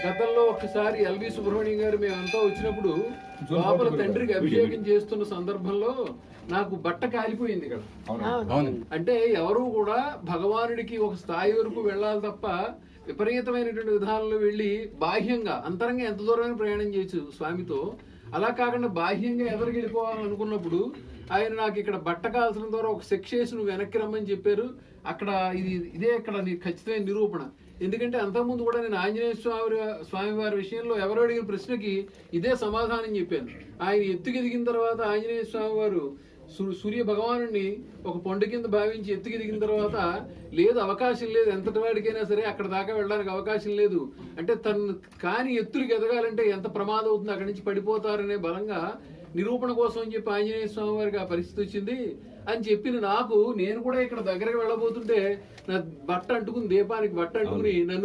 గతంలో ఒకసారి ఎల్వి సుబ్రహ్మణ్యం గారు మేమంతా వచ్చినప్పుడు లోపల తండ్రికి అభిషేకం చేస్తున్న సందర్భంలో నాకు బట్ట కాలిపోయింది ఇక్కడ. అంటే ఎవరు కూడా భగవానుడికి ఒక స్థాయి వరకు వెళ్ళాలి తప్ప విపరీతమైనటువంటి విధానంలో వెళ్ళి బాహ్యంగా అంతరంగా ఎంత దూరమైన ప్రయాణం చేయొచ్చు స్వామితో. అలా కాకుండా బాహ్యంగా ఎదరికి వెళ్ళిపోవాలనుకున్నప్పుడు ఆయన నాకు ఇక్కడ బట్ట కాల్చడం ద్వారా ఒక సెక్స్ చేసి నువ్వు వెనక్కి రమ్మని చెప్పారు. అక్కడ ఇదే ఇక్కడ ఖచ్చితమైన నిరూపణ. ఎందుకంటే అంతకుముందు కూడా నేను ఆంజనేయ స్వామి వారి విషయంలో ఎవరు అడిగిన ప్రశ్నకి ఇదే సమాధానం చెప్పాను. ఆయన ఎత్తుకెదిగిన తర్వాత ఆంజనేయ స్వామి వారు సూర్య భగవాను ఒక పండు కింద భావించి ఎత్తుకెదిగిన తర్వాత లేదు, అవకాశం లేదు, ఎంతటి వాడికైనా సరే అక్కడ దాకా వెళ్ళడానికి అవకాశం లేదు అంటే తను కాని ఎత్తులకు ఎదగాలంటే ఎంత ప్రమాదం అవుతుంది, అక్కడి నుంచి పడిపోతారనే బలంగా నిరూపణ కోసం అని చెప్పి ఆంజనేయ స్వామి వారికి ఆ పరిస్థితి వచ్చింది అని చెప్పిన నాకు నేను కూడా ఇక్కడ దగ్గరకు వెళ్ళబోతుంటే నా బట్ట అంటుకుని దీపానికి బట్ట అంటుకుని నన్ను